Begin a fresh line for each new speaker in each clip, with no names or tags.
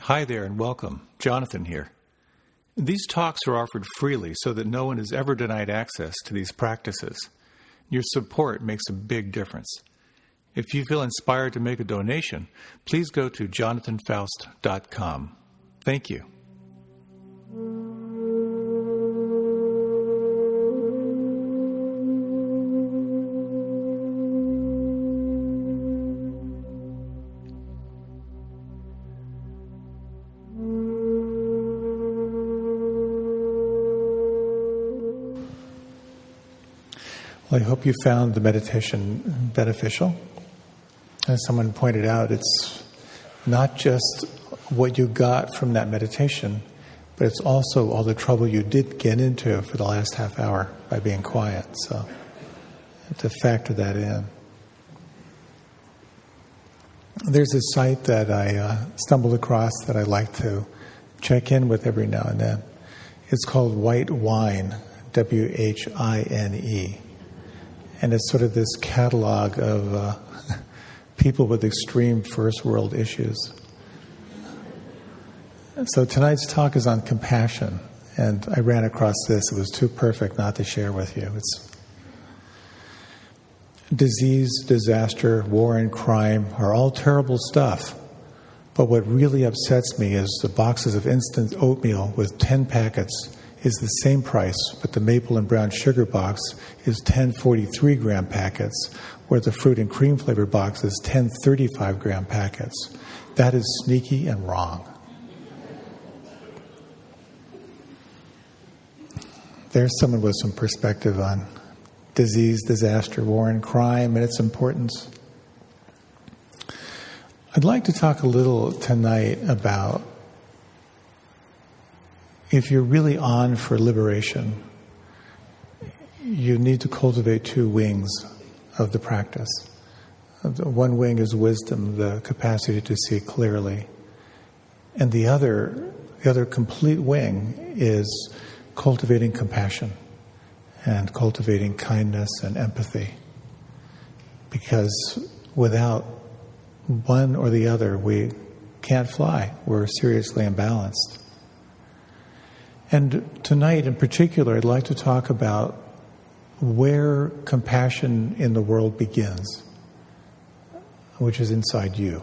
Hi there and welcome. Jonathan here. These talks are offered freely so that no one is ever denied access to these practices. Your support makes a big difference. If you feel inspired to make a donation, please go to jonathanfoust.com. Thank you. Well, I hope you found the meditation beneficial. As someone pointed out, it's not just what you got from that meditation, but it's also all the trouble you did get into for the last half hour by being quiet. So you have to factor that in. There's a site that I stumbled across that I like to check in with every now and then. It's called White Wine, WHINE. And it's sort of this catalog of people with extreme first world issues. So tonight's talk is on compassion. And I ran across this. It was too perfect not to share with you. It's disease, disaster, war, and crime are all terrible stuff. But what really upsets me is the boxes of instant oatmeal with 10 packets is the same price, but the maple and brown sugar box is 10 43-gram packets, where the fruit and cream flavor box is 10 35-gram packets. That is sneaky and wrong. There's someone with some perspective on disease, disaster, war, and crime, and its importance. I'd like to talk a little tonight about if you're really on for liberation, you need to cultivate two wings of the practice. One wing is wisdom, the capacity to see clearly. And the other complete wing is cultivating compassion and cultivating kindness and empathy. Because without one or the other, we can't fly. We're seriously imbalanced. And tonight in particular, I'd like to talk about where compassion in the world begins, which is inside you.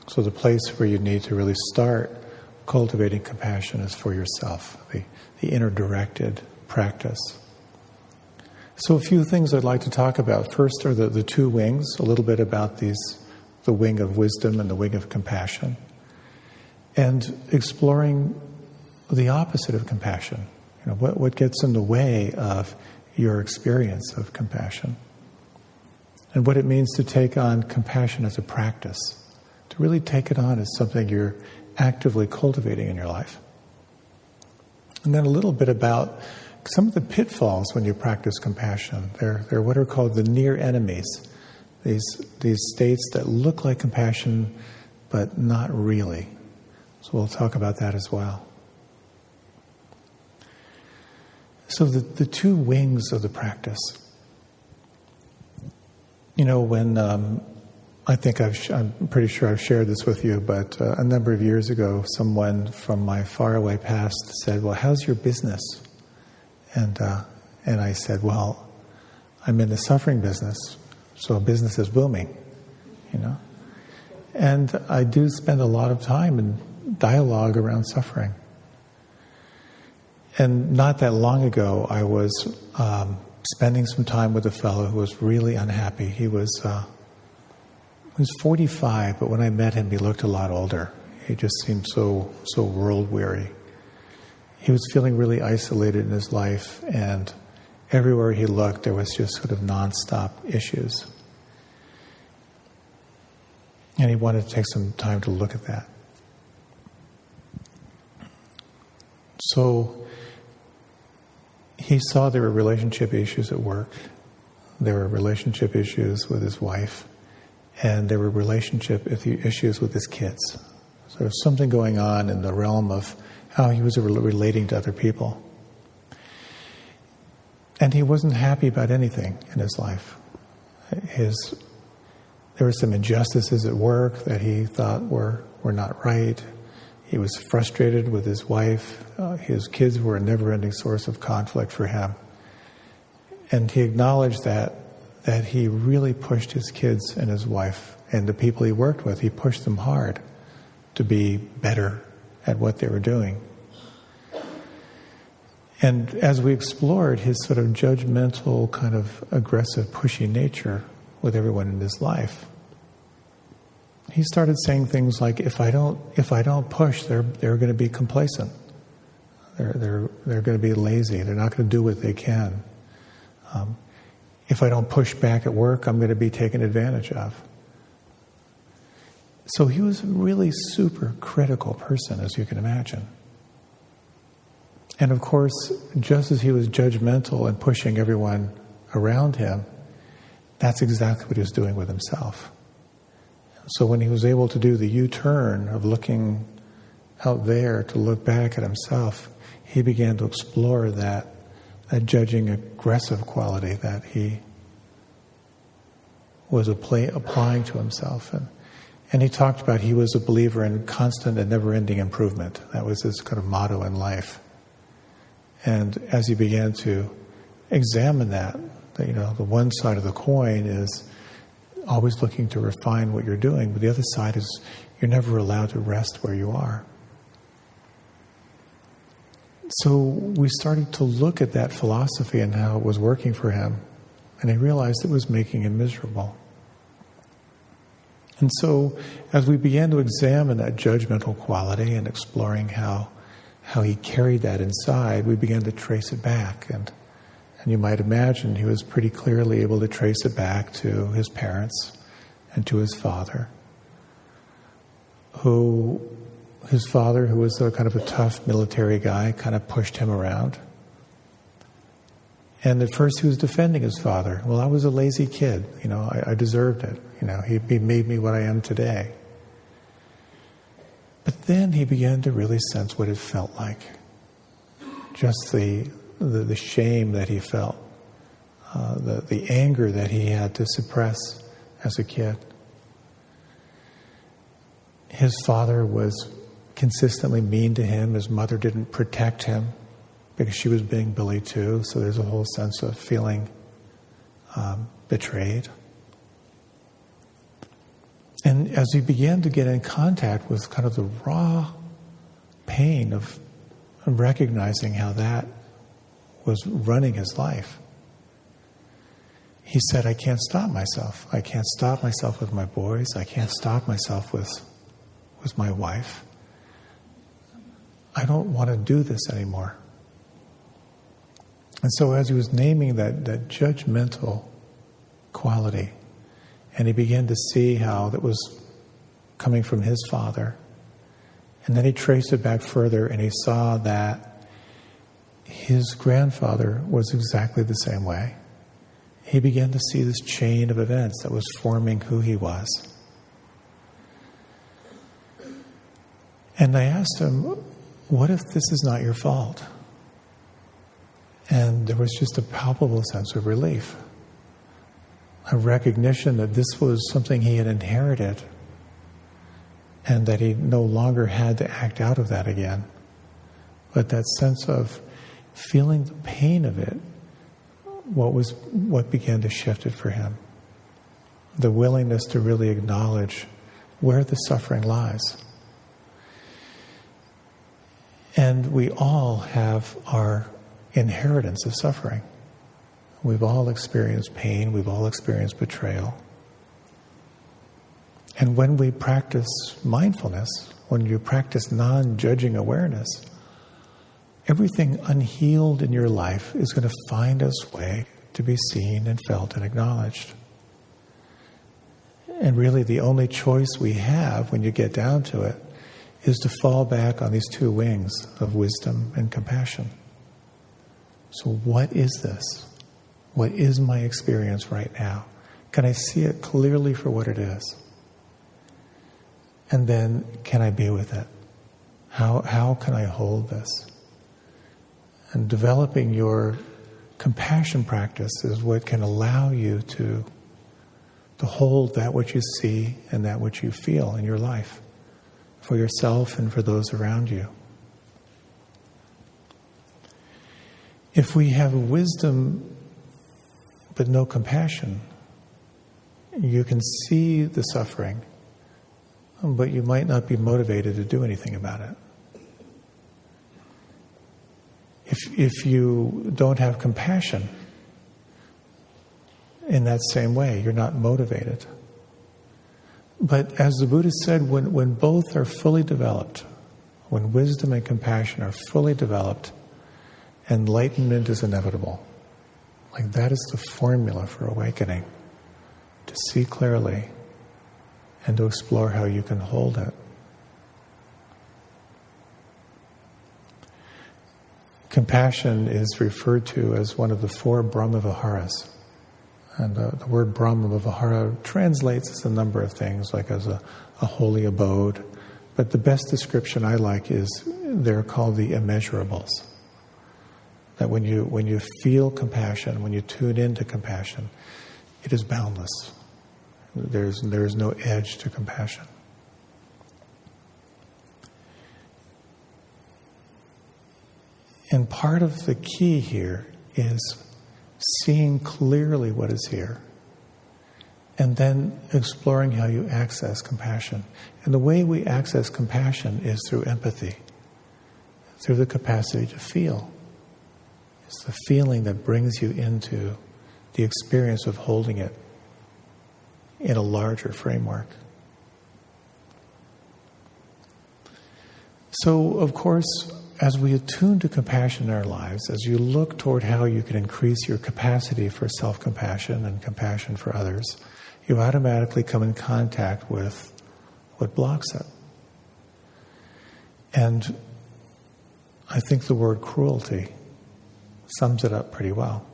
So the place where you need to really start cultivating compassion is for yourself, the inner directed practice. So a few things I'd like to talk about. First are the two wings, a little bit about the wing of wisdom and the wing of compassion, and exploring the opposite of compassion. You know, what gets in the way of your experience of compassion, and what it means to take on compassion as a practice, to really take it on as something you're actively cultivating in your life. And then a little bit about some of the pitfalls when you practice compassion. They're what are called the near enemies, these states that look like compassion but not really. So we'll talk about that as well. So the two wings of the practice. You know, when I think I'm pretty sure I've shared this with you, but a number of years ago, someone from my faraway past said, "Well, how's your business?" And I said, "Well, I'm in the suffering business, so business is booming, you know." And I do spend a lot of time in dialogue around suffering. And not that long ago, I was spending some time with a fellow who was really unhappy. He was 45, but when I met him, he looked a lot older. He just seemed so world-weary. He was feeling really isolated in his life, and everywhere he looked, there was just sort of nonstop issues. And he wanted to take some time to look at that. So he saw there were relationship issues at work, there were relationship issues with his wife, and there were relationship issues with his kids. So there was something going on in the realm of how he was relating to other people. And he wasn't happy about anything in his life. There were some injustices at work that he thought were not right. He was frustrated with his wife. His kids were a never-ending source of conflict for him. And he acknowledged that he really pushed his kids and his wife and the people he worked with, he pushed them hard to be better at what they were doing. And as we explored his sort of judgmental, kind of aggressive, pushy nature with everyone in his life, he started saying things like, if I don't push, they're going to be complacent. They're going to be lazy. They're not going to do what they can. If I don't push back at work, I'm going to be taken advantage of. So he was a really super critical person, as you can imagine. And of course, just as he was judgmental and pushing everyone around him, that's exactly what he was doing with himself. So when he was able to do the U-turn of looking out there to look back at himself, he began to explore that judging, aggressive quality that he was applying to himself. And he talked about he was a believer in constant and never-ending improvement. That was his kind of motto in life. And as he began to examine that, the one side of the coin is always looking to refine what you're doing, but the other side is you're never allowed to rest where you are. So we started to look at that philosophy and how it was working for him, and he realized it was making him miserable. And so as we began to examine that judgmental quality and exploring how he carried that inside, we began to trace it back. And you might imagine he was pretty clearly able to trace it back to his parents and to his father, who was a kind of a tough military guy, kind of pushed him around. And at first he was defending his father. Well, I was a lazy kid. I deserved it. He made me what I am today. But then he began to really sense what it felt like. Just the shame that he felt, the anger that he had to suppress as a kid. His father was consistently mean to him. His mother didn't protect him because she was being bullied too. So there's a whole sense of feeling betrayed. And as he began to get in contact with kind of the raw pain of recognizing how that was running his life, he said, I can't stop myself. I can't stop myself with my boys. I can't stop myself with my wife. I don't want to do this anymore. And so as he was naming that judgmental quality, and he began to see how that was coming from his father, and then he traced it back further and he saw that his grandfather was exactly the same way. He began to see this chain of events that was forming who he was. And I asked him, what if this is not your fault? And there was just a palpable sense of relief, a recognition that this was something he had inherited and that he no longer had to act out of that again. But that sense of feeling the pain of it, what began to shift it for him. The willingness to really acknowledge where the suffering lies. And we all have our inheritance of suffering. We've all experienced pain. We've all experienced betrayal. And when we practice mindfulness, when you practice non-judging awareness, everything unhealed in your life is going to find its way to be seen and felt and acknowledged. And really the only choice we have when you get down to it is to fall back on these two wings of wisdom and compassion. So what is this? What is my experience right now? Can I see it clearly for what it is? And then can I be with it? How can I hold this? And developing your compassion practice is what can allow you to hold that which you see and that which you feel in your life for yourself and for those around you. If we have wisdom but no compassion, you can see the suffering, but you might not be motivated to do anything about it. If you don't have compassion in that same way, you're not motivated. But as the Buddha said, when both are fully developed, when wisdom and compassion are fully developed, enlightenment is inevitable. Like that is the formula for awakening, to see clearly and to explore how you can hold it. Compassion is referred to as one of the 4 Brahmaviharas. And the word Brahmavihara translates as a number of things, like as a holy abode. But the best description I like is they're called the immeasurables. That when you feel compassion, when you tune into compassion, it is boundless. There's no edge to compassion. And part of the key here is seeing clearly what is here and then exploring how you access compassion. And the way we access compassion is through empathy, through the capacity to feel. It's the feeling that brings you into the experience of holding it in a larger framework. So, of course, as we attune to compassion in our lives, as you look toward how you can increase your capacity for self-compassion and compassion for others, you automatically come in contact with what blocks it. And I think the word cruelty sums it up pretty well.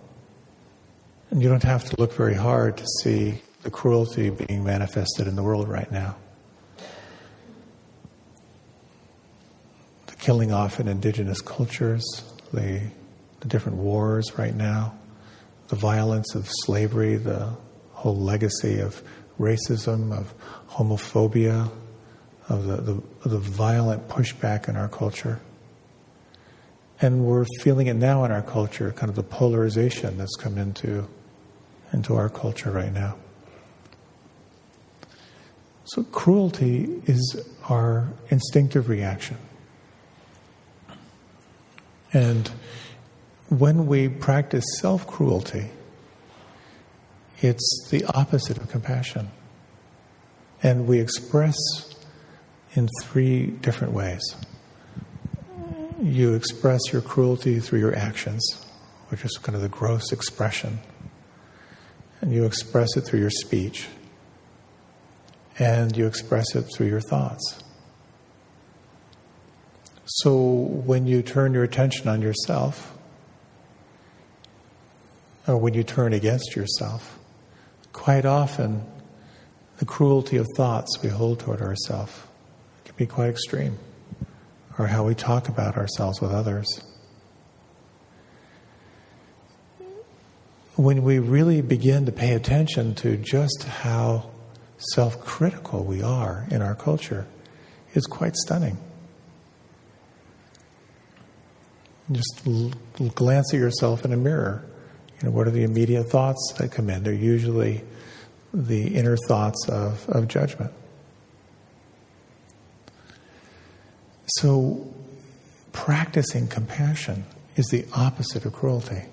And you don't have to look very hard to see the cruelty being manifested in the world right now. The killing off in indigenous cultures, the different wars right now, the violence of slavery, the whole legacy of racism, of homophobia, of the violent pushback in our culture. And we're feeling it now in our culture, kind of the polarization that's come into our culture right now. So cruelty is our instinctive reaction. And when we practice self-cruelty, it's the opposite of compassion. And we express in 3 different ways. You express your cruelty through your actions, which is kind of the gross expression. And you express it through your speech. And you express it through your thoughts. So when you turn your attention on yourself, or when you turn against yourself, quite often the cruelty of thoughts we hold toward ourselves can be quite extreme, or how we talk about ourselves with others. When we really begin to pay attention to just how self-critical we are in our culture, it's quite stunning. Just glance at yourself in a mirror. What are the immediate thoughts that come in? They're usually the inner thoughts of judgment. So practicing compassion is the opposite of cruelty.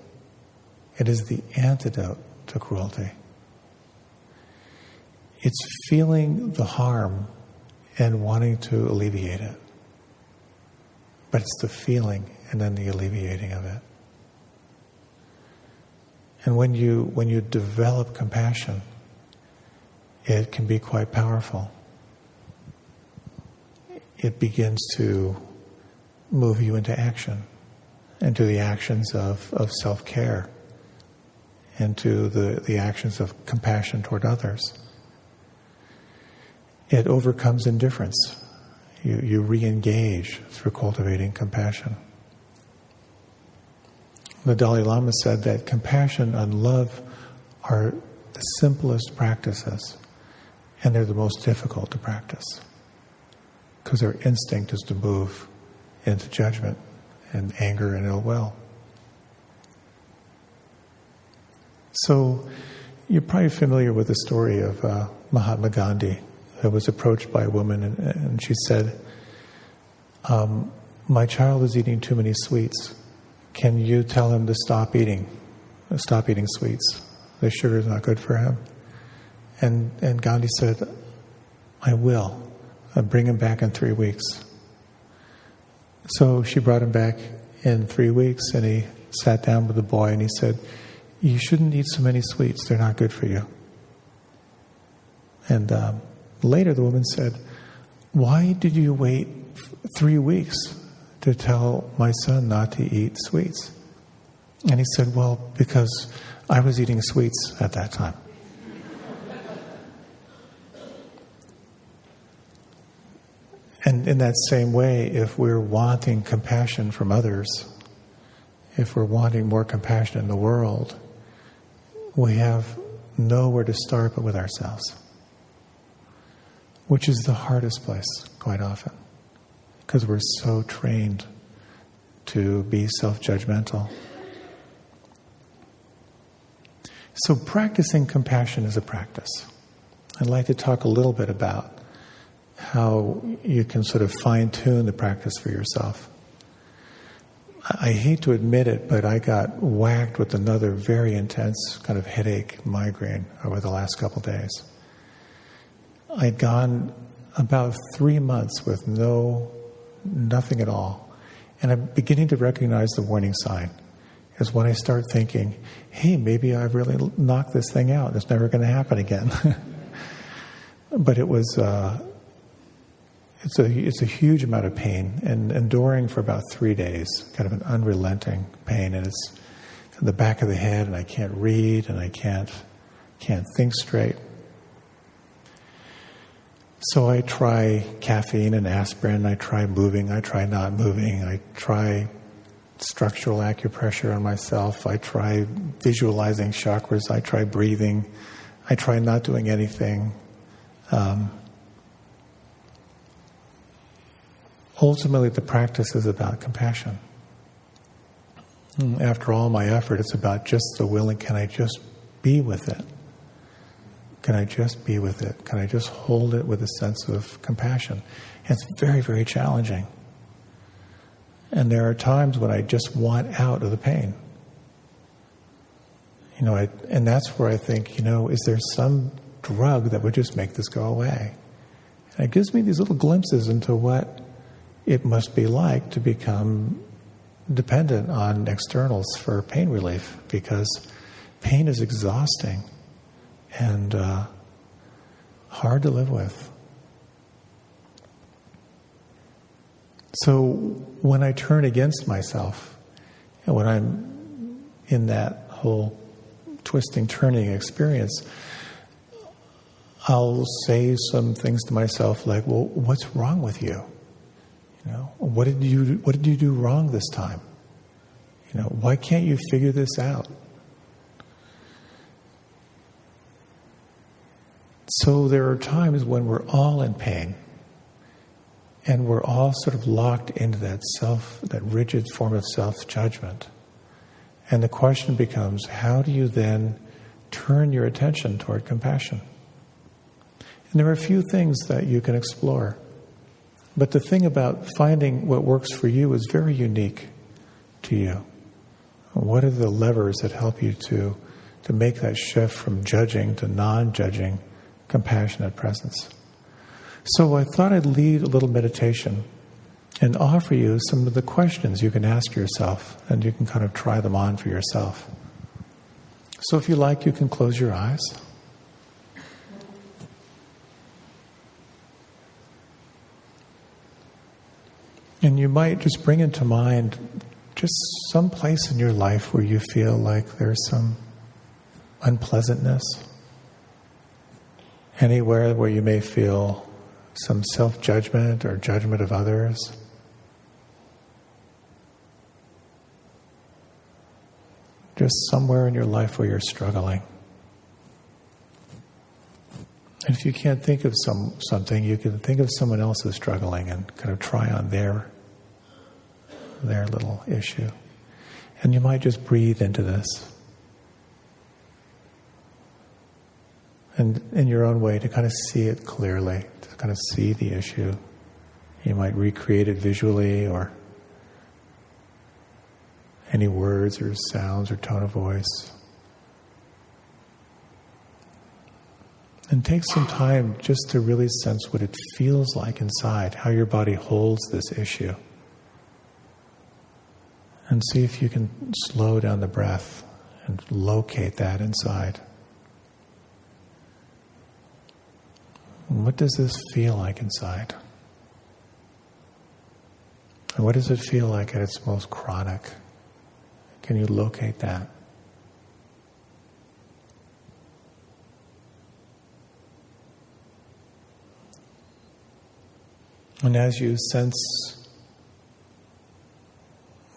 It is the antidote to cruelty. It's feeling the harm and wanting to alleviate it. But it's the feeling and then the alleviating of it. And when you develop compassion, it can be quite powerful. It begins to move you into action, into the actions of self-care, into the actions of compassion toward others. It overcomes indifference. You re-engage through cultivating compassion. The Dalai Lama said that compassion and love are the simplest practices, and they're the most difficult to practice. because our instinct is to move into judgment and anger and ill will. So you're probably familiar with the story of Mahatma Gandhi, who was approached by a woman, and she said, my child is eating too many sweets. Can you tell him to stop eating sweets? The sugar is not good for him. And Gandhi said, I will. I'll bring him back in 3 weeks. So she brought him back in 3 weeks, and he sat down with the boy and he said, you shouldn't eat so many sweets. They're not good for you. And later the woman said, why did you wait 3 weeks to tell my son not to eat sweets? And he said, well, because I was eating sweets at that time. And in that same way, if we're wanting compassion from others, if we're wanting more compassion in the world, we have nowhere to start but with ourselves, which is the hardest place quite often, because we're so trained to be self-judgmental. So practicing compassion is a practice. I'd like to talk a little bit about how you can sort of fine-tune the practice for yourself. I hate to admit it, but I got whacked with another very intense kind of headache, migraine over the last couple of days. I'd gone about 3 months with nothing at all. And I'm beginning to recognize the warning sign is when I start thinking, hey, maybe I've really knocked this thing out. It's never going to happen again. But it was, it's a huge amount of pain and enduring for about 3 days, kind of an unrelenting pain. And it's in the back of the head, and I can't read, and I can't think straight. So I try caffeine and aspirin, I try moving, I try not moving, I try structural acupressure on myself, I try visualizing chakras, I try breathing, I try not doing anything. Ultimately, the practice is about compassion. After all my effort, it's about just the willing, can I just be with it? Can I just be with it? Can I just hold it with a sense of compassion? And it's very, very challenging. And there are times when I just want out of the pain. And that's where I think, is there some drug that would just make this go away? And it gives me these little glimpses into what it must be like to become dependent on externals for pain relief, because pain is exhausting and hard to live with. So when I turn against myself, and when I'm in that whole twisting, turning experience, I'll say some things to myself like, well, what's wrong with you? What did you do wrong this time? Why can't you figure this out? So there are times when we're all in pain, and we're all sort of locked into that rigid form of self-judgment. And the question becomes, how do you then turn your attention toward compassion? And there are a few things that you can explore. But the thing about finding what works for you is very unique to you. What are the levers that help you to make that shift from judging to non-judging, compassionate presence? So I thought I'd lead a little meditation and offer you some of the questions you can ask yourself, and you can kind of try them on for yourself. So if you like, you can close your eyes. And you might just bring into mind just some place in your life where you feel like there's some unpleasantness. Anywhere where you may feel some self-judgment or judgment of others. Just somewhere in your life where you're struggling. And if you can't think of something, you can think of someone else who's struggling and kind of try on their little issue. And you might just breathe into this. And in your own way, to kind of see it clearly, to kind of see the issue. You might recreate it visually, or any words or sounds or tone of voice. And take some time just to really sense what it feels like inside, how your body holds this issue. And see if you can slow down the breath and locate that inside. What does this feel like inside? And what does it feel like at its most chronic? Can you locate that? And as you sense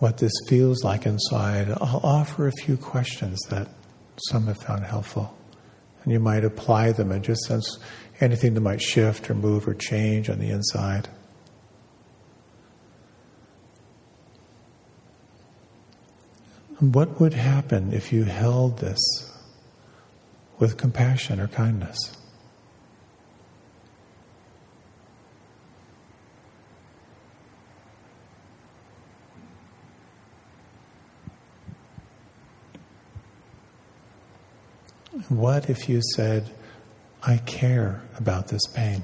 what this feels like inside, I'll offer a few questions that some have found helpful. And you might apply them and just sense anything that might shift or move or change on the inside. What would happen if you held this with compassion or kindness? What if you said, I care about this pain?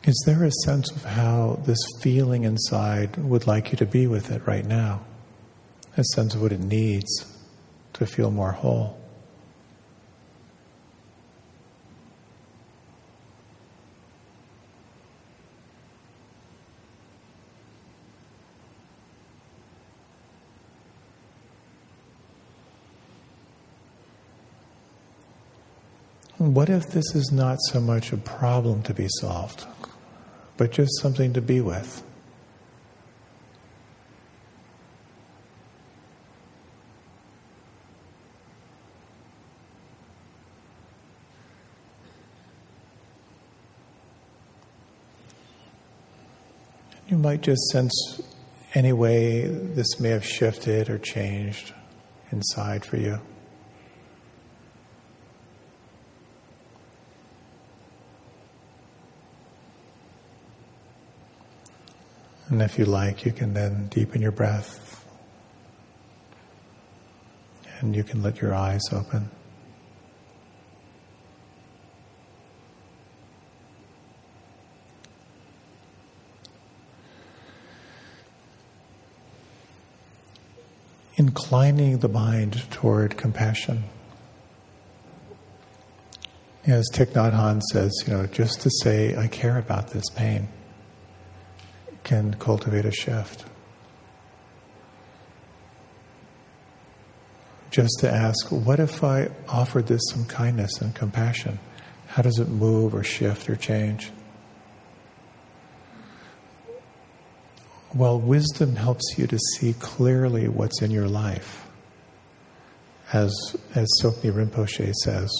Is there a sense of how this feeling inside would like you to be with it right now? A sense of what it needs to feel more whole? What if this is not so much a problem to be solved, but just something to be with? You might just sense any way this may have shifted or changed inside for you. And if you like, you can then deepen your breath. And you can let your eyes open. Inclining the mind toward compassion. As Thich Nhat Hanh says, just to say, I care about this pain, can cultivate a shift. Just to ask, what if I offered this some kindness and compassion? How does it move or shift or change? Well, wisdom helps you to see clearly what's in your life. As Tsoknyi Rinpoche says,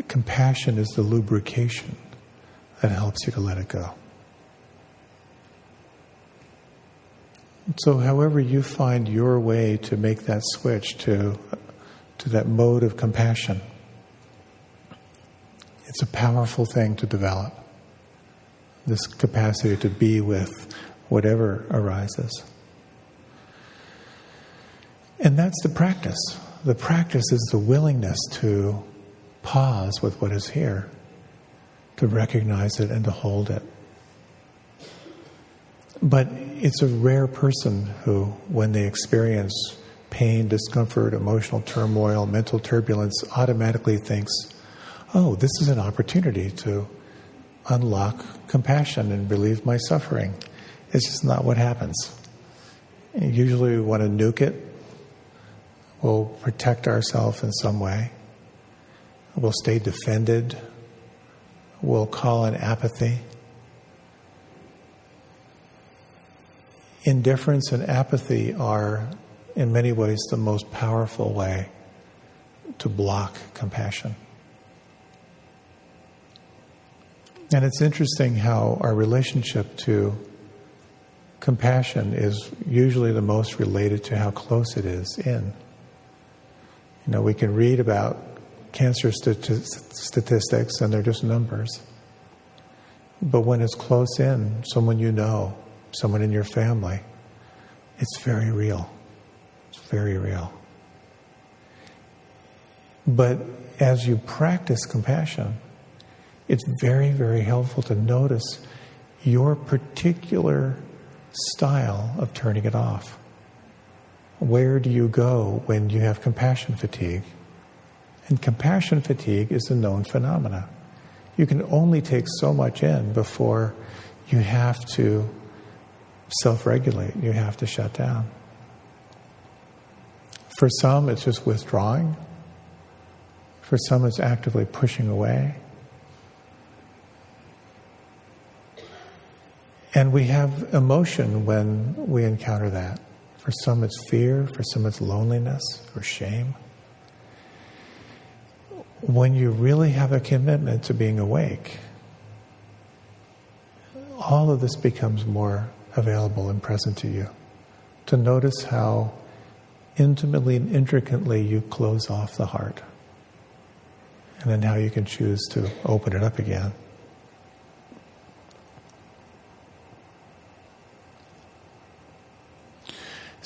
compassion is the lubrication that helps you to let it go. So however you find your way to make that switch to that mode of compassion, it's a powerful thing to develop. This capacity to be with whatever arises. And that's the practice. The practice is the willingness to pause with what is here, to recognize it and to hold it. But it's a rare person who, when they experience pain, discomfort, emotional turmoil, mental turbulence, automatically thinks, oh, this is an opportunity to unlock compassion and relieve my suffering. It's just not what happens. Usually we want to nuke it. We'll protect ourselves in some way. We'll stay defended. We'll call in apathy. Indifference and apathy are, in many ways, the most powerful way to block compassion. And it's interesting how our relationship to compassion is usually the most related to how close it is in. We can read about cancer statistics and they're just numbers. But when it's close in, someone you know, someone in your family, it's very real. It's very real. But as you practice compassion, it's very, very helpful to notice your particular style of turning it off. Where do you go when you have compassion fatigue? And compassion fatigue is a known phenomena. You can only take so much in before you have to self-regulate. You have to shut down. For some, it's just withdrawing. For some, it's actively pushing away. And we have emotion when we encounter that. For some, it's fear. For some, it's loneliness or shame. When you really have a commitment to being awake, all of this becomes more available and present to you. To notice how intimately and intricately you close off the heart. And then how you can choose to open it up again.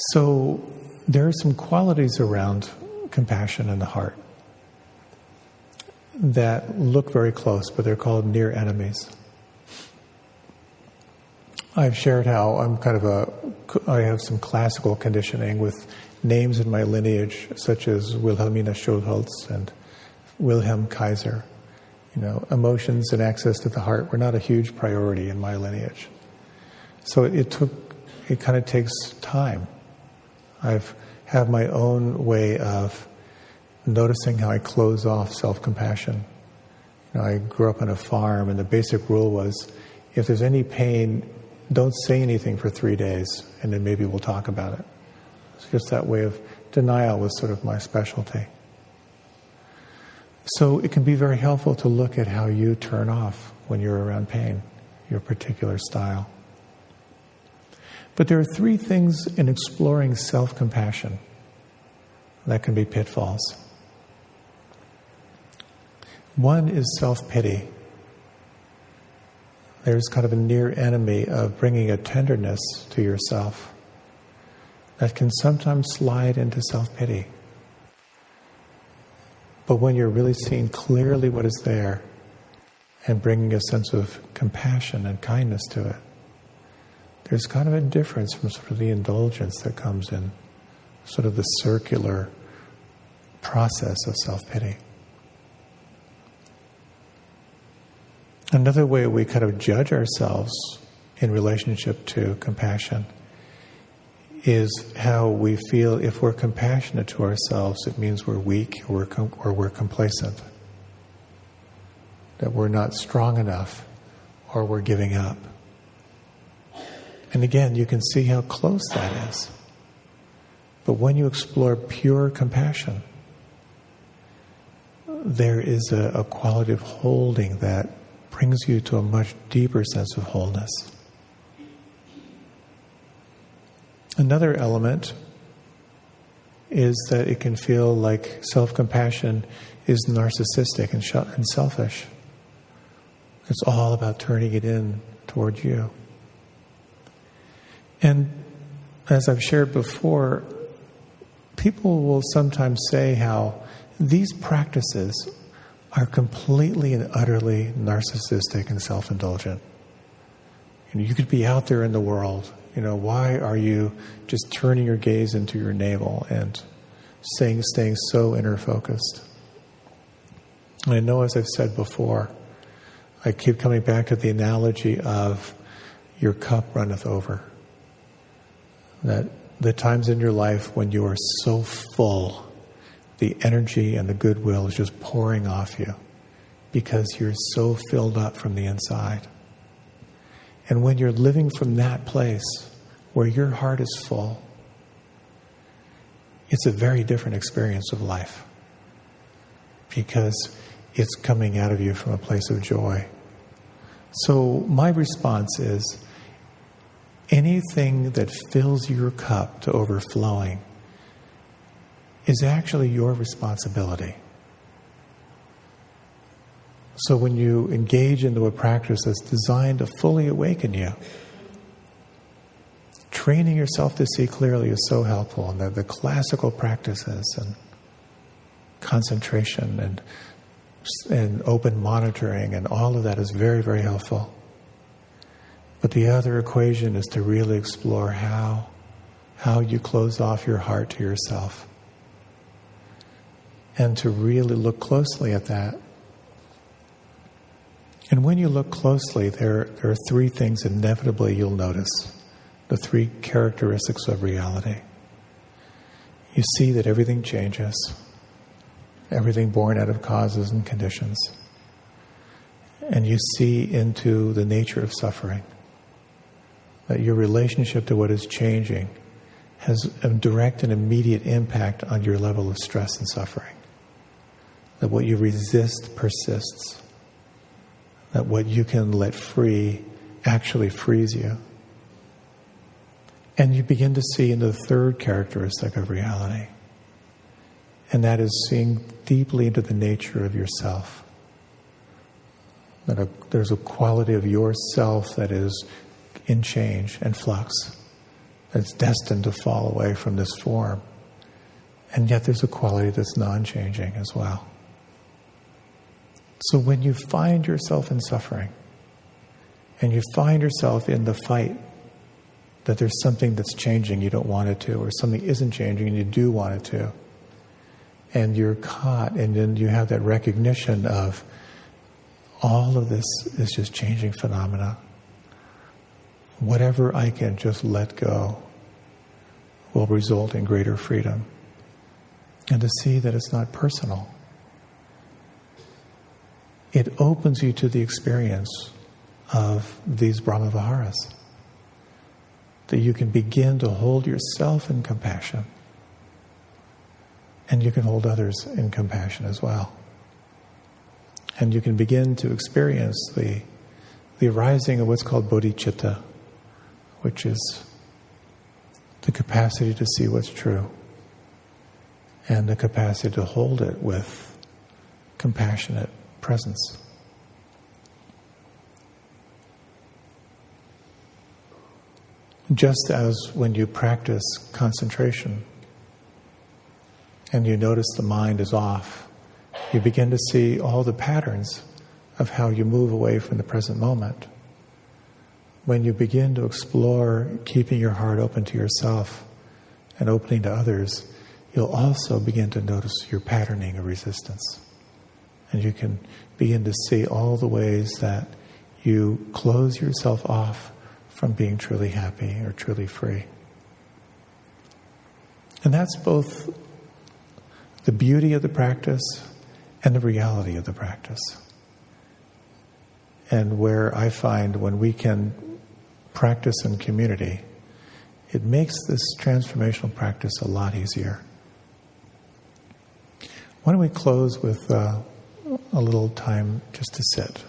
So there are some qualities around compassion in the heart that look very close, but they're called near enemies. I've shared how I have some classical conditioning with names in my lineage, such as Wilhelmina Schulholz and Wilhelm Kaiser. Emotions and access to the heart were not a huge priority in my lineage. So it kind of takes time. I've had my own way of noticing how I close off self-compassion. I grew up on a farm, and the basic rule was, if there's any pain, don't say anything for 3 days, and then maybe we'll talk about it. It's just that way of denial was sort of my specialty. So it can be very helpful to look at how you turn off when you're around pain, your particular style. But there are 3 things in exploring self-compassion that can be pitfalls. One is self-pity. There's kind of a near enemy of bringing a tenderness to yourself that can sometimes slide into self-pity. But when you're really seeing clearly what is there and bringing a sense of compassion and kindness to it, there's kind of a difference from sort of the indulgence that comes in sort of the circular process of self-pity. Another way we kind of judge ourselves in relationship to compassion is how we feel if we're compassionate to ourselves, it means we're weak or we're complacent, that we're not strong enough or we're giving up. And again, you can see how close that is. But when you explore pure compassion, there is a quality of holding that brings you to a much deeper sense of wholeness. Another element is that it can feel like self-compassion is narcissistic and selfish. It's all about turning it in toward you. And as I've shared before, people will sometimes say how these practices are completely and utterly narcissistic and self-indulgent. You could be out there in the world. Why are you just turning your gaze into your navel and staying so inner-focused? And I know, as I've said before, I keep coming back to the analogy of your cup runneth over. That the times in your life when you are so full the energy and the goodwill is just pouring off you because you're so filled up from the inside. And when you're living from that place where your heart is full, it's a very different experience of life because it's coming out of you from a place of joy. So my response is, anything that fills your cup to overflowing is actually your responsibility. So when you engage into a practice that's designed to fully awaken you, training yourself to see clearly is so helpful. And the classical practices and concentration and open monitoring and all of that is very, very helpful. But the other equation is to really explore how you close off your heart to yourself. And to really look closely at that. And when you look closely, there are three things inevitably you'll notice. The three characteristics of reality. You see that everything changes. Everything born out of causes and conditions. And you see into the nature of suffering. That your relationship to what is changing has a direct and immediate impact on your level of stress and suffering. That what you resist persists. That what you can let free actually frees you. And you begin to see into the third characteristic of reality. And that is seeing deeply into the nature of yourself. That there's a quality of yourself that is in change and flux. That's destined to fall away from this form. And yet there's a quality that's non-changing as well. So when you find yourself in suffering, and you find yourself in the fight, that there's something that's changing you don't want it to, or something isn't changing and you do want it to, and you're caught, and then you have that recognition of all of this is just changing phenomena. Whatever I can just let go will result in greater freedom. And to see that it's not personal. It opens you to the experience of these Brahmaviharas. That you can begin to hold yourself in compassion. And you can hold others in compassion as well. And you can begin to experience the arising of what's called bodhicitta, which is the capacity to see what's true and the capacity to hold it with compassionate presence. Just as when you practice concentration and you notice the mind is off, you begin to see all the patterns of how you move away from the present moment. When you begin to explore keeping your heart open to yourself and opening to others, you'll also begin to notice your patterning of resistance. And you can begin to see all the ways that you close yourself off from being truly happy or truly free. And that's both the beauty of the practice and the reality of the practice. And where I find when we can practice in community, it makes this transformational practice a lot easier. Why don't we close with a little time just to sit.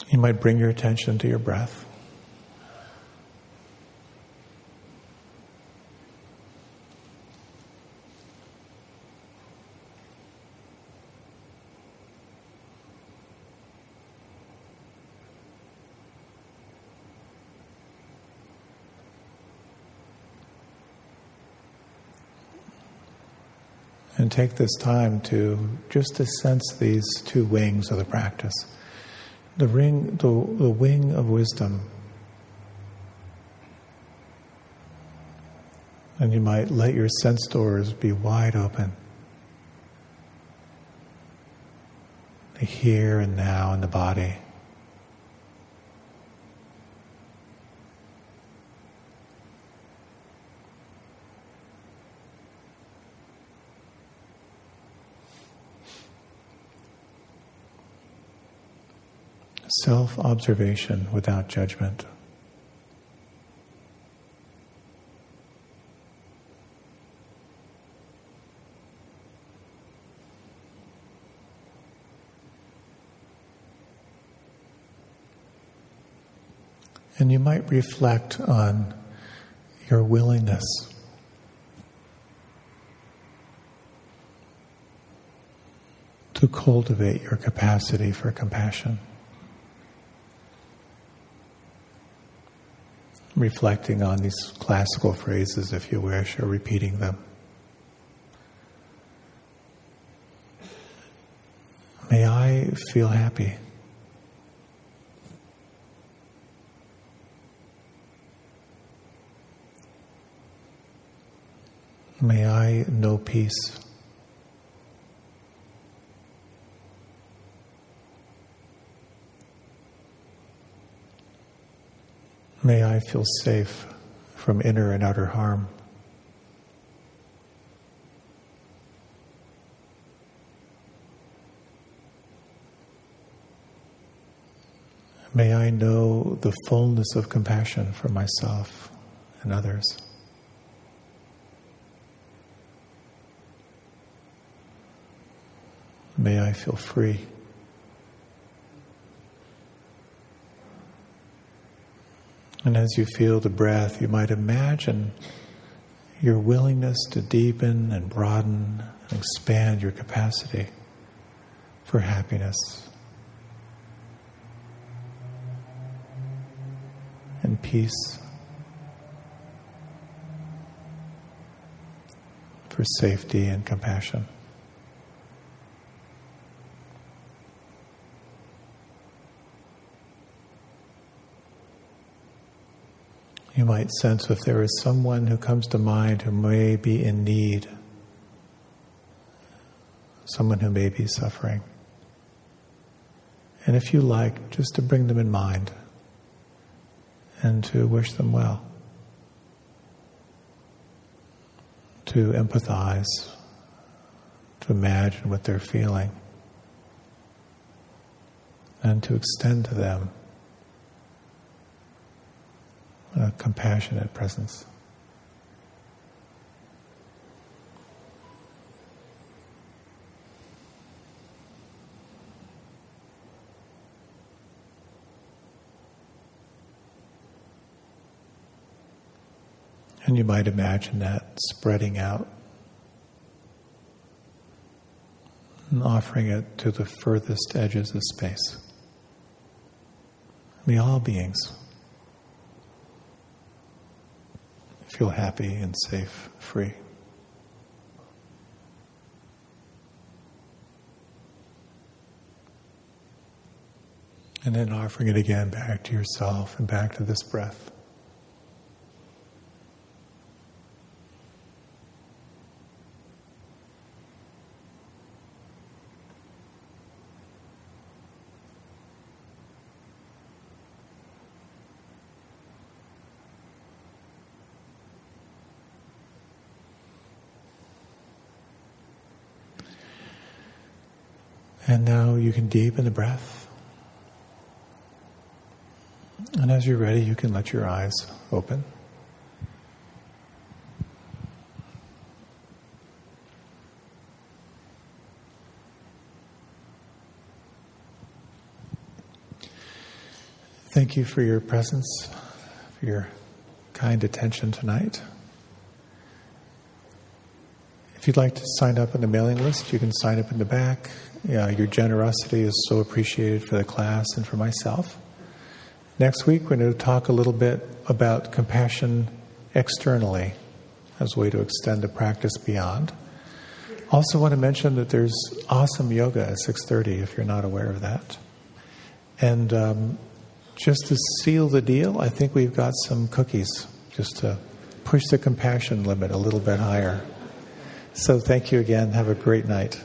You might bring your attention to your breath. And take this time to sense these two wings of the practice. The wing of wisdom. And you might let your sense doors be wide open. The here and now in the body. self-observation without judgment. And you might reflect on your willingness to cultivate your capacity for compassion. Reflecting on these classical phrases, if you wish, or repeating them. May I feel happy. May I know peace. May I feel safe from inner and outer harm. May I know the fullness of compassion for myself and others. May I feel free. And as you feel the breath, you might imagine your willingness to deepen and broaden and expand your capacity for happiness and peace, for safety and compassion. You might sense if there is someone who comes to mind who may be in need, someone who may be suffering. And if you like, just to bring them in mind and to wish them well, to empathize, to imagine what they're feeling, and to extend to them a compassionate presence. And you might imagine that spreading out and offering it to the furthest edges of space. May all beings feel happy and safe, free. And then offering it again back to yourself and back to this breath. And now you can deepen the breath. And as you're ready, you can let your eyes open. Thank you for your presence, for your kind attention tonight. If you'd like to sign up on the mailing list, you can sign up in the back. Your generosity is so appreciated for the class and for myself. Next week, we're going to talk a little bit about compassion externally as a way to extend the practice beyond. Also want to mention that there's awesome yoga at 6:30 if you're not aware of that. And just to seal the deal, I think we've got some cookies just to push the compassion limit a little bit higher. So thank you again. Have a great night.